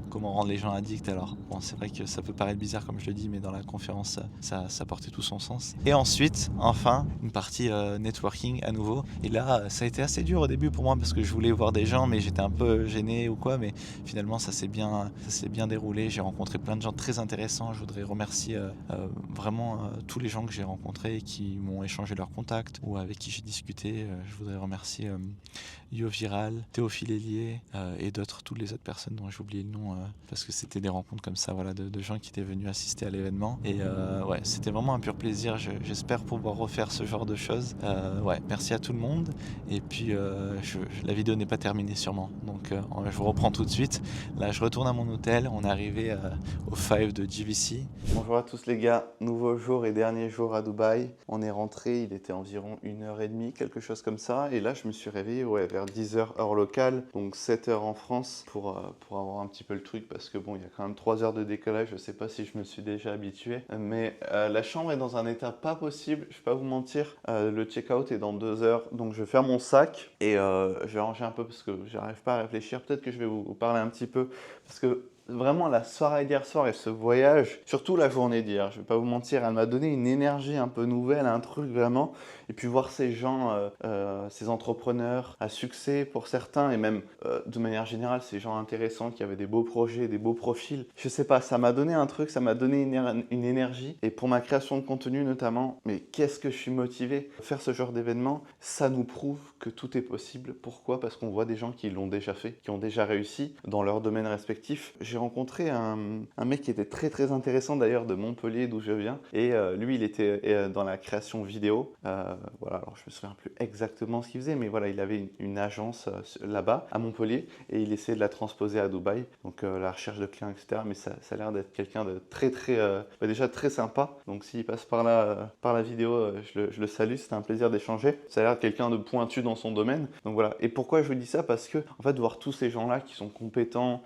Comment rendre les gens addicts. Alors bon, c'est vrai que ça peut paraître bizarre comme je le dis, mais dans la conférence ça portait tout son sens. Et ensuite enfin une partie networking à nouveau, et là ça a été assez dur au début pour moi parce que je voulais voir des gens mais j'étais un peu gêné ou quoi, mais finalement ça s'est bien déroulé. J'ai rencontré plein de gens très intéressants. Je voudrais remercier vraiment tous les gens que j'ai rencontrés et qui m'ont échangé leurs contacts ou avec qui j'ai discuté. Je voudrais remercier Yo Viral, Théophile Hélier et toutes les autres personnes dont j'ai oublié le nom parce que c'était des rencontres comme ça, voilà, de gens qui étaient venus assister à l'événement. Et ouais, c'était vraiment un pur plaisir. J'espère pouvoir refaire ce genre de choses. Ouais, merci à tout le monde. Et puis la vidéo n'est pas terminée sûrement, donc je vous reprends tout de suite. Là, je retourne à mon hôtel. On est arrivé au 5 de GVC. Bonjour à tous les gars, nouveau jour et dernier jour à Dubaï. On est rentré, il était environ 1h30, quelque chose comme ça. Et là, je me suis réveillé vers 10h heure locale, donc 7h en France pour avoir un petit peu le truc parce que bon, il y a quand même 3 heures de décalage. Je sais pas si je me suis déjà habitué, mais la chambre est dans un état pas possible. Je vais pas vous mentir, le check-out est dans 2 heures, donc je vais faire mon sac et je vais ranger un peu parce que j'arrive pas à réfléchir. Peut-être que je vais vous parler un petit peu parce que vraiment la soirée d'hier soir et ce voyage, surtout la journée d'hier, je vais pas vous mentir, elle m'a donné une énergie un peu nouvelle, un truc vraiment. Et puis voir ces gens, ces entrepreneurs à succès pour certains et même de manière générale ces gens intéressants qui avaient des beaux projets, des beaux profils. Je sais pas, ça m'a donné un truc, ça m'a donné une énergie. Et pour ma création de contenu notamment, mais qu'est-ce que je suis motivé. Faire ce genre d'événement, ça nous prouve que tout est possible. Pourquoi? Parce qu'on voit des gens qui l'ont déjà fait, qui ont déjà réussi dans leur domaine respectif. J'ai rencontré un mec qui était très très intéressant d'ailleurs de Montpellier d'où je viens. Et lui, il était dans la création vidéo. Voilà, alors je me souviens plus exactement ce qu'il faisait, mais voilà, il avait une agence là-bas à Montpellier et il essayait de la transposer à Dubaï. Donc la recherche de clients, etc. Mais ça a l'air d'être quelqu'un de très très, déjà très sympa. Donc s'il passe par là, par la vidéo, je le salue. C'était un plaisir d'échanger. Ça a l'air de quelqu'un de pointu dans son domaine. Donc voilà. Et pourquoi je vous dis ça? Parce que en fait, voir tous ces gens-là qui sont compétents,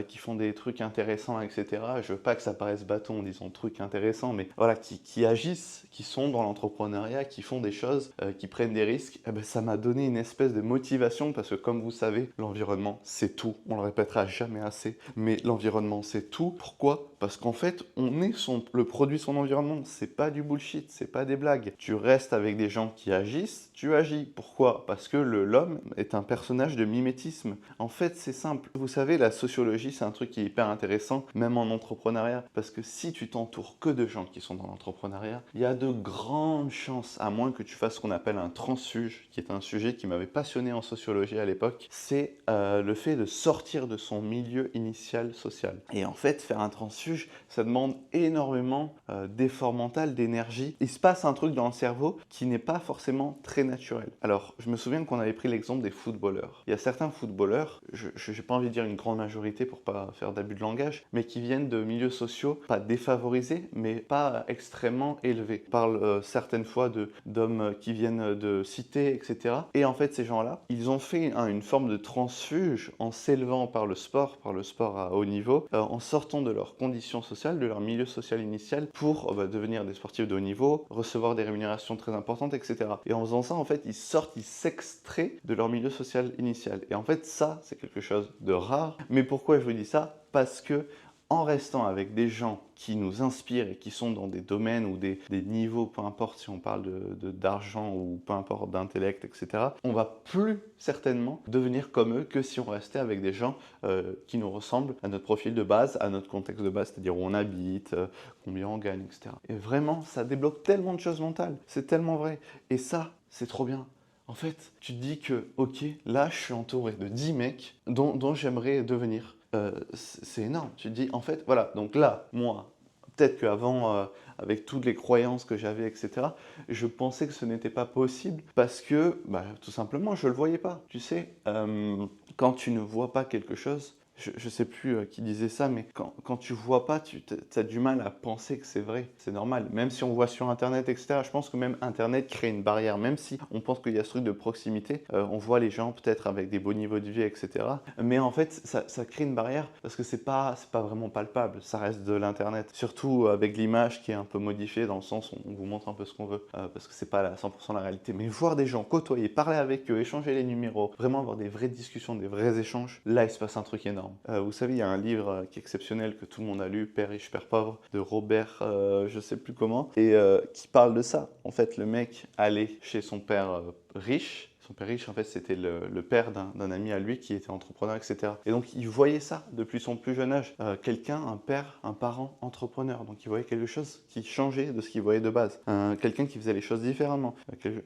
qui font des trucs intéressants, etc. Je veux pas que ça paraisse bâton en disant trucs intéressants, mais voilà, qui agissent, qui sont dans l'entrepreneuriat, qui font des choses, qui prennent des risques. Eh ben, ça m'a donné une espèce de motivation parce que comme vous savez, l'environnement c'est tout. On le répétera jamais assez, mais l'environnement c'est tout. Pourquoi? Parce qu'en fait, on est le produit de son environnement. C'est pas du bullshit, c'est pas des blagues. Tu restes avec des gens qui agissent, tu agis. Pourquoi? Parce que l'homme est un personnage de mimétisme. En fait, c'est simple. Vous savez, la sociologie, c'est un truc qui est hyper intéressant, même en entrepreneuriat, parce que si tu t'entoures que de gens qui sont dans l'entrepreneuriat, il y a de grandes chances, à moins que tu fasses ce qu'on appelle un transfuge, qui est un sujet qui m'avait passionné en sociologie à l'époque, c'est le fait de sortir de son milieu initial social. Et en fait, faire un transfuge, ça demande énormément d'effort mental, d'énergie. Il se passe un truc dans le cerveau qui n'est pas forcément très naturel. Alors, je me souviens qu'on avait pris l'exemple des footballeurs. Il y a certains footballeurs, je n'ai pas envie de dire une grande majorité pour pas faire d'abus de langage, mais qui viennent de milieux sociaux pas défavorisés, mais pas extrêmement élevés. On parle certaines fois d'hommes qui viennent de cités, etc. Et en fait, ces gens-là, ils ont fait une forme de transfuge en s'élevant par le sport à haut niveau, en sortant de leurs conditions sociales, de leur milieu social initial, pour devenir des sportifs de haut niveau, recevoir des rémunérations très importantes, etc. Et en faisant ça, en fait, ils s'extraient de leur milieu social initial. Et en fait, ça, c'est quelque chose de rare. Mais pourquoi je vous dis ça? Parce que en restant avec des gens qui nous inspirent et qui sont dans des domaines ou des niveaux, peu importe si on parle d'argent ou peu importe d'intellect, etc., on va plus certainement devenir comme eux que si on restait avec des gens qui nous ressemblent à notre profil de base, à notre contexte de base, c'est-à-dire où on habite, combien on gagne, etc. Et vraiment, ça débloque tellement de choses mentales. C'est tellement vrai. Et ça, c'est trop bien. En fait, tu te dis que, ok, là, je suis entouré de 10 mecs dont j'aimerais devenir. C'est énorme. Tu te dis, en fait, voilà, donc là, moi, peut-être qu'avant, avec toutes les croyances que j'avais, etc., je pensais que ce n'était pas possible parce que, tout simplement, je ne le voyais pas. Tu sais, quand tu ne vois pas quelque chose, je ne sais plus qui disait ça, mais quand tu vois pas, tu as du mal à penser que c'est vrai. C'est normal. Même si on voit sur Internet, etc., je pense que même Internet crée une barrière. Même si on pense qu'il y a ce truc de proximité, on voit les gens peut-être avec des beaux niveaux de vie, etc. Mais en fait, ça crée une barrière parce que c'est pas vraiment palpable. Ça reste de l'Internet. Surtout avec l'image qui est un peu modifiée dans le sens où on vous montre un peu ce qu'on veut parce que c'est pas 100% la réalité. Mais voir des gens côtoyer, parler avec eux, échanger les numéros, vraiment avoir des vraies discussions, des vrais échanges, là, il se passe un truc énorme. Vous savez, il y a un livre qui est exceptionnel que tout le monde a lu, Père riche, Père pauvre, de Robert, je sais plus comment, et qui parle de ça. En fait, le mec allait chez son père riche. Son père riche, en fait, c'était le père d'un ami à lui qui était entrepreneur, etc. Et donc, il voyait ça depuis son plus jeune âge. Un père, un parent entrepreneur. Donc, il voyait quelque chose qui changeait de ce qu'il voyait de base. Quelqu'un qui faisait les choses différemment.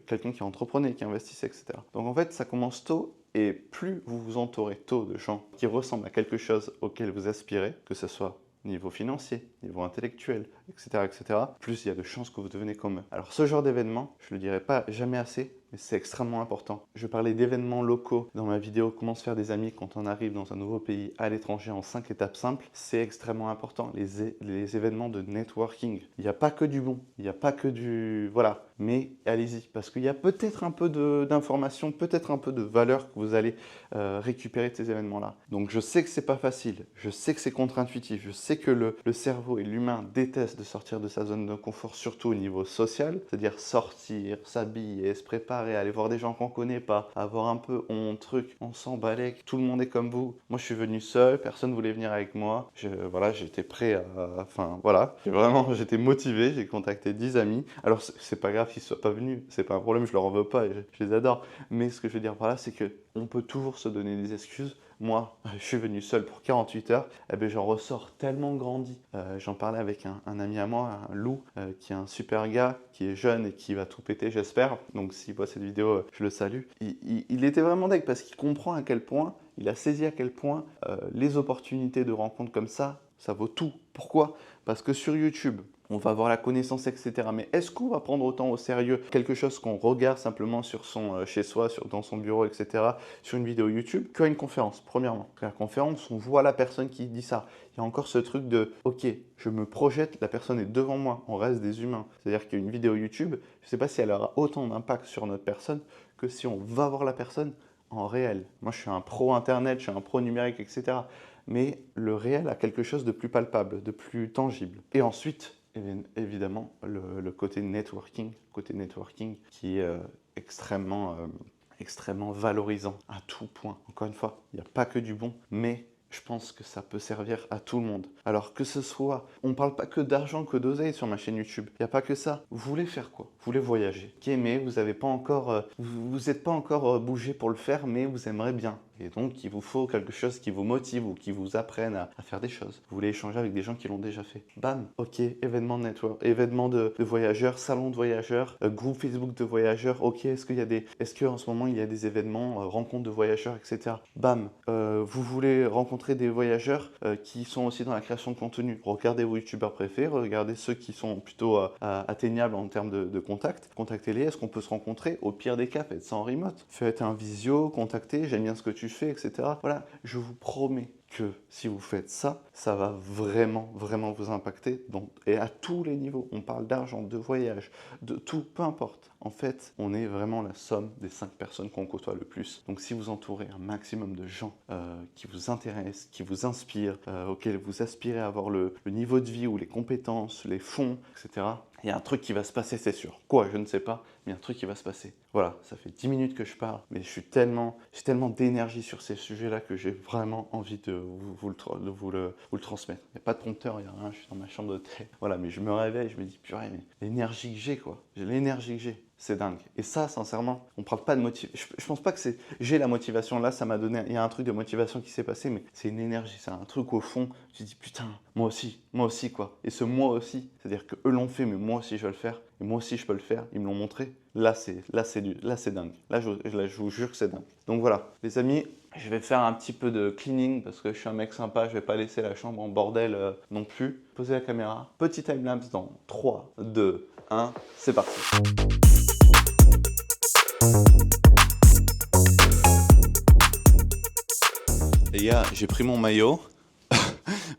Quelqu'un qui entreprenait, qui investissait, etc. Donc, en fait, ça commence tôt. Et plus vous vous entourez tôt de gens qui ressemblent à quelque chose auquel vous aspirez, que ce soit niveau financier, niveau intellectuel, etc., plus il y a de chances que vous devenez comme eux. Alors ce genre d'événement, je ne le dirai pas jamais assez, mais c'est extrêmement important. Je parlais d'événements locaux dans ma vidéo « Comment se faire des amis quand on arrive dans un nouveau pays à l'étranger en 5 étapes simples ». C'est extrêmement important, les événements de networking. Il n'y a pas que du bon, il n'y a pas que du... Voilà, mais allez-y, parce qu'il y a peut-être un peu d'informations, peut-être un peu de valeur que vous allez récupérer de ces événements-là. Donc je sais que c'est pas facile, je sais que c'est contre-intuitif, je sais que le cerveau et l'humain détestent de sortir de sa zone de confort, surtout au niveau social, c'est-à-dire sortir, s'habiller, se préparer, aller voir des gens qu'on connaît pas, avoir un peu honte, truc, on s'en balèque, tout le monde est comme vous. Moi je suis venu seul, personne voulait venir avec moi, voilà, j'étais prêt à... Enfin voilà, j'étais motivé, j'ai contacté 10 amis. Alors c'est pas grave qu'ils soient pas venus, c'est pas un problème, je leur en veux pas, je les adore. Mais ce que je veux dire par là, c'est que on peut toujours se donner des excuses. Moi, je suis venu seul pour 48 heures, et ben, j'en ressors tellement grandi. J'en parlais avec un ami à moi, un Lou, qui est un super gars, qui est jeune et qui va tout péter, j'espère. Donc s'il voit cette vidéo, je le salue. Il était vraiment deg parce qu'il comprend à quel point, il a saisi à quel point les opportunités de rencontres comme ça vaut tout. Pourquoi ? Parce que sur YouTube, on va avoir la connaissance, etc. Mais est-ce qu'on va prendre autant au sérieux quelque chose qu'on regarde simplement sur son chez soi, dans son bureau, etc. sur une vidéo YouTube qu'à une conférence, premièrement. À la conférence, on voit la personne qui dit ça. Il y a encore ce truc de « Ok, je me projette, la personne est devant moi, on reste des humains ». C'est-à-dire qu'une vidéo YouTube, je ne sais pas si elle aura autant d'impact sur notre personne que si on va voir la personne en réel. Moi, je suis un pro Internet, je suis un pro numérique, etc. Mais le réel a quelque chose de plus palpable, de plus tangible. Et ensuite, évidemment, le côté networking qui est extrêmement valorisant à tout point. Encore une fois, il n'y a pas que du bon, mais je pense que ça peut servir à tout le monde. Alors que ce soit, on ne parle pas que d'argent, que d'oseille sur ma chaîne YouTube. Il n'y a pas que ça. Vous voulez faire quoi ? Vous voulez voyager. Qui aimez, vous n'êtes pas encore bougé pour le faire, mais vous aimeriez bien. Et donc, il vous faut quelque chose qui vous motive ou qui vous apprenne à faire des choses. Vous voulez échanger avec des gens qui l'ont déjà fait. Bam, ok, événement de network, événement de voyageurs, salon de voyageurs, groupe Facebook de voyageurs. Ok, est-ce qu'en ce moment il y a des événements, rencontres de voyageurs, etc. Bam, vous voulez rencontrer des voyageurs qui sont aussi dans la création de contenu. Regardez vos youtubeurs préférés, regardez ceux qui sont plutôt atteignables en termes de contact. Contactez-les, est-ce qu'on peut se rencontrer ? Au pire des cas, faites ça en remote. Faites un visio, contactez, j'aime bien ce que tu fais, etc. Voilà, je vous promets que si vous faites ça, ça va vraiment, vraiment vous impacter. Et à tous les niveaux, on parle d'argent, de voyage, de tout, peu importe. En fait, on est vraiment la somme des 5 personnes qu'on côtoie le plus. Donc si vous entourez un maximum de gens qui vous intéressent, qui vous inspirent, auxquels vous aspirez à avoir le niveau de vie ou les compétences, les fonds, etc., il y a un truc qui va se passer, c'est sûr. Quoi, je ne sais pas, mais il y a un truc qui va se passer. Voilà, ça fait 10 minutes que je parle, mais j'ai tellement d'énergie sur ces sujets-là que j'ai vraiment envie de vous le transmettre. Il n'y a pas de prompteur, il n'y a rien, je suis dans ma chambre d'hôtel. Voilà, mais je me réveille, je me dis, purée, mais l'énergie que j'ai, quoi. J'ai l'énergie que j'ai. C'est dingue. Et ça, sincèrement, on ne parle pas de motivation. Je pense pas que j'ai la motivation. Là, ça m'a donné... Il y a un truc de motivation qui s'est passé, mais c'est une énergie. C'est un truc au fond. Je dis, putain, moi aussi, quoi. Et ce moi aussi, c'est-à-dire qu'eux l'ont fait, mais moi aussi, je vais le faire. Et moi aussi, je peux le faire. Ils me l'ont montré. Là, c'est dingue. Là, je vous jure que c'est dingue. Donc voilà, les amis, je vais faire un petit peu de cleaning parce que je suis un mec sympa. Je vais pas laisser la chambre en bordel non plus. Posez la caméra. Petit timelapse dans 3, 2, 1. C'est parti. Les gars, j'ai pris mon maillot,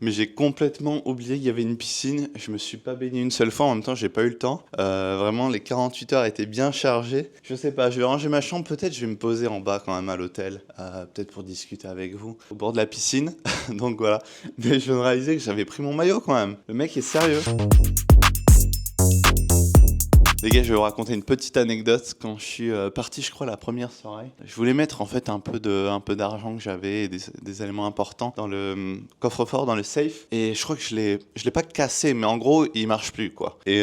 mais j'ai complètement oublié qu'il y avait une piscine. Je me suis pas baigné une seule fois, en même temps j'ai pas eu le temps. Vraiment, les 48 heures étaient bien chargées. Je sais pas, je vais ranger ma chambre, peut-être je vais me poser en bas quand même à l'hôtel, peut-être pour discuter avec vous, au bord de la piscine. Donc voilà, mais je viens de réaliser que j'avais pris mon maillot quand même. Le mec est sérieux. Les gars, je vais vous raconter une petite anecdote. Quand je suis parti, je crois, la première soirée, je voulais mettre en fait un peu d'argent que j'avais et des éléments importants dans le coffre-fort, dans le safe. Et je crois que je l'ai pas cassé, mais en gros, il marche plus, quoi. Et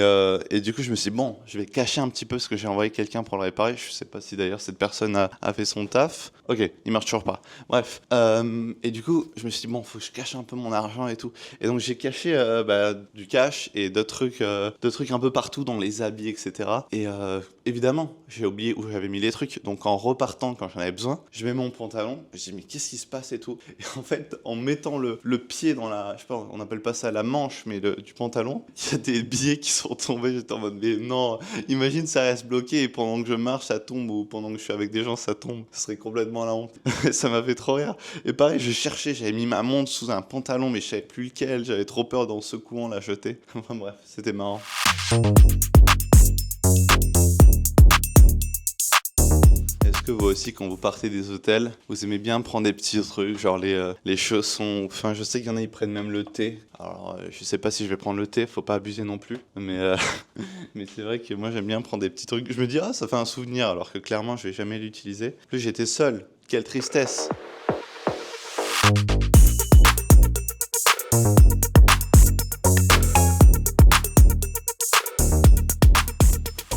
du coup, je me suis dit, bon, je vais cacher un petit peu parce que j'ai envoyé quelqu'un pour le réparer. Je sais pas si d'ailleurs cette personne a fait son taf. Ok, il marche toujours pas. Bref. Et du coup, je me suis dit, bon, faut que je cache un peu mon argent et tout. Et donc, j'ai caché du cash et d'autres trucs un peu partout dans les habits, etc. Et évidemment, j'ai oublié où j'avais mis les trucs. Donc en repartant, quand j'en avais besoin, je mets mon pantalon. Je me dis, mais qu'est-ce qui se passe et tout. Et en fait, en mettant le pied dans la, je sais pas, on appelle pas ça la manche, mais du pantalon, il y a des billets qui sont tombés. J'étais en mode, mais non, imagine ça reste bloqué et pendant que je marche, ça tombe, ou pendant que je suis avec des gens, ça tombe. Ce serait complètement la honte. Ça m'a fait trop rire. Et pareil, je cherchais, j'avais mis ma montre sous un pantalon, mais je savais plus lequel. J'avais trop peur d'en secouant la jeter. Enfin bref, c'était marrant. Est-ce que vous aussi, quand vous partez des hôtels, vous aimez bien prendre des petits trucs, genre les chaussons. Enfin, je sais qu'il y en a, ils prennent même le thé. Alors, je sais pas si je vais prendre le thé, faut pas abuser non plus. Mais, mais c'est vrai que moi, j'aime bien prendre des petits trucs. Je me dis, ah, ça fait un souvenir, alors que clairement, je vais jamais l'utiliser. En plus, j'étais seul. Quelle tristesse.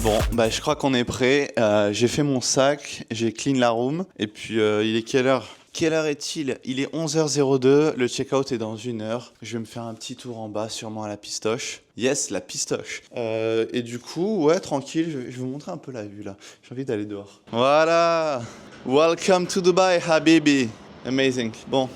Bon, bah je crois qu'on est prêt. J'ai fait mon sac, j'ai clean la room. Et puis, il est quelle heure ? Quelle heure est-il ? Il est 11h02, le check-out est dans 1 heure. Je vais me faire un petit tour en bas, sûrement à la pistoche. Yes, la pistoche. Et du coup, ouais, tranquille, je vais vous montrer un peu la vue là. J'ai envie d'aller dehors. Voilà. Welcome to Dubai, Habibi. Amazing. Bon,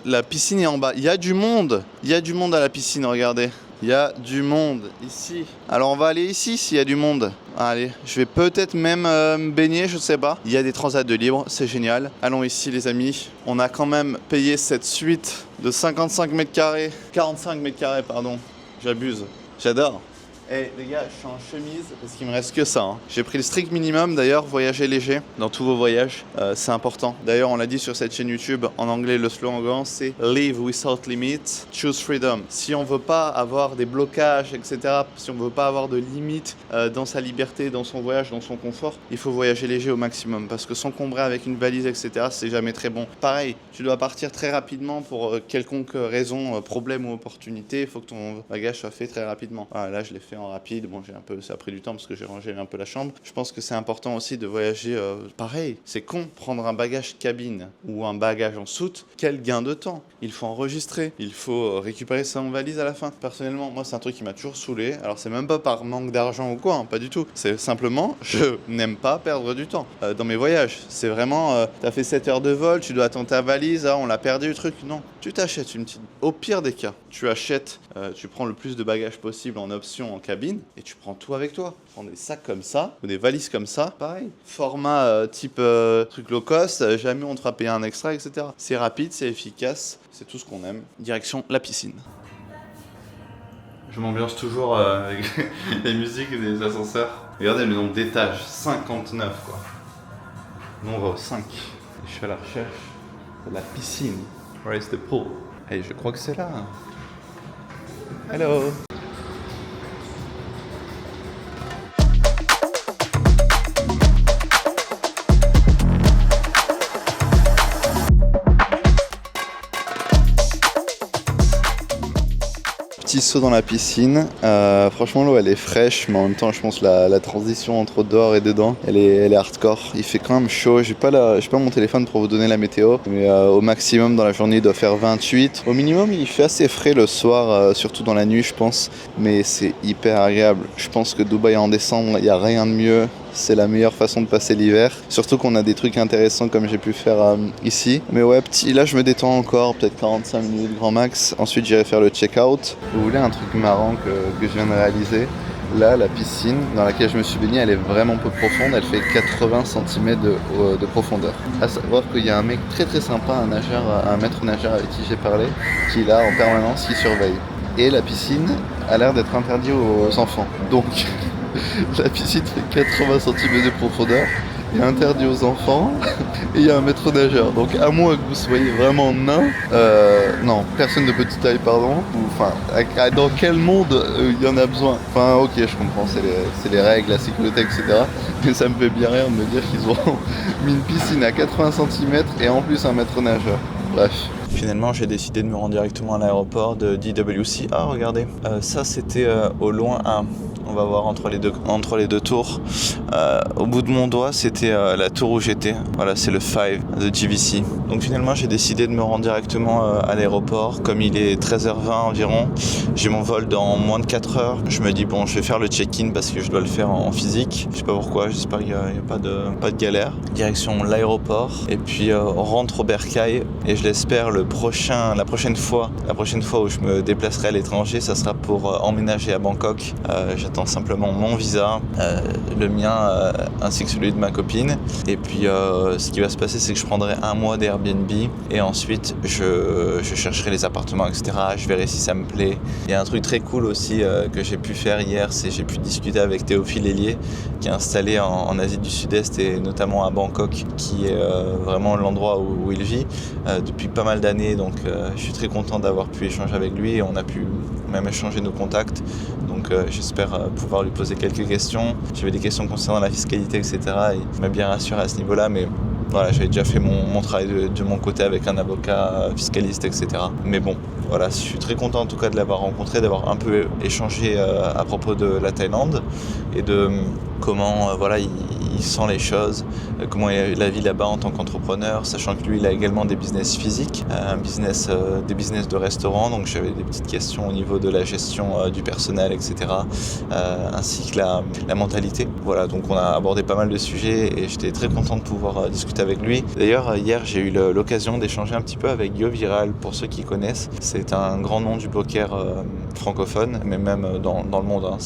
la piscine est en bas. Il y a du monde. Il y a du monde à la piscine, regardez. Il y a du monde ici. Alors on va aller ici s'il y a du monde. Allez, je vais peut-être même me baigner, je sais pas. Il y a des transats de libre, c'est génial. Allons ici les amis. On a quand même payé cette suite de 55 mètres carrés. 45 mètres carrés, pardon. J'abuse. J'adore. Eh les gars, je suis en chemise parce qu'il me reste que ça. Hein. J'ai pris le strict minimum d'ailleurs, voyager léger dans tous vos voyages, c'est important. D'ailleurs, on l'a dit sur cette chaîne YouTube, en anglais le slogan c'est Live without limits, choose freedom. Si on veut pas avoir des blocages, etc., si on veut pas avoir de limites dans sa liberté, dans son voyage, dans son confort, il faut voyager léger au maximum parce que s'encombrer avec une valise, etc., c'est jamais très bon. Pareil, tu dois partir très rapidement pour quelconque raison, problème ou opportunité, il faut que ton bagage soit fait très rapidement. Voilà, là je l'ai fait en rapide, bon ça a pris du temps parce que j'ai rangé un peu la chambre. Je pense que c'est important aussi de voyager pareil, c'est con, prendre un bagage cabine ou un bagage en soute, quel gain de temps. Il faut enregistrer, il faut récupérer ça en valise à la fin. Personnellement, moi c'est un truc qui m'a toujours saoulé, alors c'est même pas par manque d'argent ou quoi, hein, pas du tout, c'est simplement, je n'aime pas perdre du temps dans mes voyages. C'est vraiment, t'as fait 7 heures de vol, tu dois attendre ta valise, on l'a perdu le truc, non. Tu t'achètes une petite, au pire des cas, tu achètes, tu prends le plus de bagages possible en option en cabine et tu prends tout avec toi. Tu prends des sacs comme ça ou des valises comme ça, pareil. Format type truc low cost, jamais on te fera payer un extra, etc. C'est rapide, c'est efficace, c'est tout ce qu'on aime. Direction la piscine. Je m'ambiance toujours avec les musiques des ascenseurs. Regardez le nombre d'étages, 59 quoi. Nous on va au 5. Je suis à la recherche de la piscine. Where is the pool? Et je crois que c'est là. Hello. Petit saut dans la piscine, franchement l'eau elle est fraîche, mais en même temps je pense la transition entre dehors et dedans elle est hardcore. Il fait quand même chaud, j'ai pas mon téléphone pour vous donner la météo, mais au maximum dans la journée il doit faire 28. Au minimum il fait assez frais le soir, surtout dans la nuit je pense, mais c'est hyper agréable. Je pense que Dubaï en décembre il n'y a rien de mieux. C'est la meilleure façon de passer l'hiver. Surtout qu'on a des trucs intéressants comme j'ai pu faire ici. Mais ouais, là je me détends encore, peut-être 45 minutes grand max. Ensuite j'irai faire le check-out. Vous voulez un truc marrant que je viens de réaliser ? Là, la piscine dans laquelle je me suis baigné, elle est vraiment peu profonde. Elle fait 80 cm de profondeur. À savoir qu'il y a un mec très très sympa, un maître nageur avec qui j'ai parlé, qui est là en permanence, qui surveille. Et la piscine a l'air d'être interdite aux enfants. Donc... la piscine fait 80 cm de profondeur, est interdit aux enfants et il y a un maître nageur. Donc à moins que vous soyez vraiment nain, non, personne de petite taille pardon, enfin dans quel monde il y en a besoin. Enfin ok, je comprends, c'est les règles, la sécurité, etc. Mais ça me fait bien rire de me dire qu'ils ont mis une piscine à 80 cm et en plus un maître nageur. Bref. Finalement, j'ai décidé de me rendre directement à l'aéroport de DWC. Ah, regardez, ça c'était au loin. On va voir entre les deux tours. Au bout de mon doigt, c'était la tour où j'étais. Voilà, c'est le 5 de GVC. Donc finalement, j'ai décidé de me rendre directement à l'aéroport. Comme il est 13h20 environ, j'ai mon vol dans moins de 4 heures. Je me dis, bon, je vais faire le check-in parce que je dois le faire en physique. Je sais pas pourquoi, j'espère qu'il n'y a pas de galère. Direction l'aéroport. Et puis, on rentre au Bercail. Et je l'espère, le la prochaine fois où je me déplacerai à l'étranger, ça sera pour emménager à Bangkok. J'attends simplement mon visa, le mien ainsi que celui de ma copine. Et puis ce qui va se passer, c'est que je prendrai un mois d'Airbnb et ensuite je chercherai les appartements, etc. Je verrai si ça me plaît. Il y a un truc très cool aussi que j'ai pu faire hier, c'est j'ai pu discuter avec Théophile Hélier, qui est installé en Asie du Sud-Est et notamment à Bangkok, qui est vraiment l'endroit où il vit depuis pas mal d'années. Donc je suis très content d'avoir pu échanger avec lui et on a pu même échanger nos contacts. Donc j'espère pouvoir lui poser quelques questions. J'avais des questions concernant la fiscalité, etc. Et il m'a bien rassuré à ce niveau-là, mais voilà, j'avais déjà fait mon travail de mon côté avec un avocat fiscaliste, etc. Mais bon, voilà, je suis très content en tout cas de l'avoir rencontré, d'avoir un peu échangé à propos de la Thaïlande et de comment il sent les choses, comment est la vie là-bas en tant qu'entrepreneur, sachant que lui il a également des business physiques, des business de restaurant, donc j'avais des petites questions au niveau de la gestion du personnel, etc. Ainsi que la mentalité. Voilà, donc on a abordé pas mal de sujets et j'étais très content de pouvoir discuter avec lui. D'ailleurs, hier j'ai eu l'occasion d'échanger un petit peu avec Yo Viral, pour ceux qui connaissent. C'est un grand nom du poker francophone, mais même dans le monde. Hein.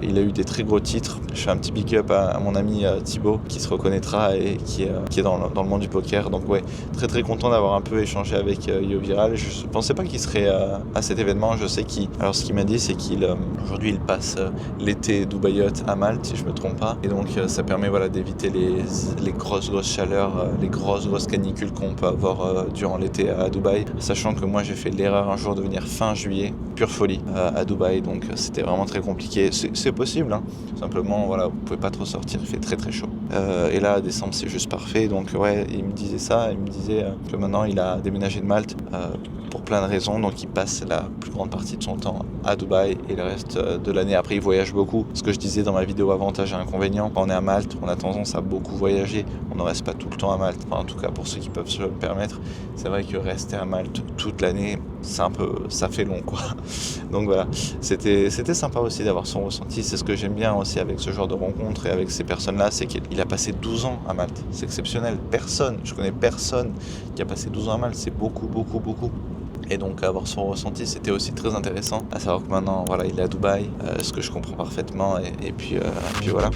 Il a eu des très gros titres. Je fais un petit big up à mon ami Thibaut, qui se reconnaîtra et qui est dans le monde du poker. Donc ouais, très très content d'avoir un peu échangé avec Yo Viral. Je pensais pas qu'il serait à cet événement. Je sais alors ce qu'il m'a dit, c'est qu'aujourd'hui il passe l'été Dubaïote à Malte, si je me trompe pas. Et donc ça permet d'éviter les grosses chaleurs, les grosses canicules qu'on peut avoir durant l'été à Dubaï. Sachant que moi j'ai fait l'erreur un jour de venir fin juillet, pure folie, à Dubaï. Donc c'était vraiment très compliqué. C'est possible, hein. Simplement vous pouvez pas trop sortir, il fait très très chaud. Et là décembre c'est juste parfait. Donc ouais, il me disait ça, il me disait que maintenant il a déménagé de Malte pour plein de raisons, donc il passe la plus grande partie de son temps à Dubaï et le reste de l'année après il voyage beaucoup. Ce que je disais dans ma vidéo avantages et inconvénients, quand on est à Malte, on a tendance à beaucoup voyager, on ne reste pas tout le temps à Malte, en tout cas pour ceux qui peuvent se le permettre. C'est vrai que rester à Malte toute l'année, ça fait long quoi. Donc voilà, c'était sympa aussi d'avoir son ressenti. C'est ce que j'aime bien aussi avec ce genre de rencontres et avec ces personnes-là, c'est qu'il a passé 12 ans à Malte. C'est exceptionnel, je connais personne qui a passé 12 ans à Malte, c'est beaucoup. Et donc avoir son ressenti, c'était aussi très intéressant, à savoir que maintenant il est à Dubaï, ce que je comprends parfaitement et puis voilà.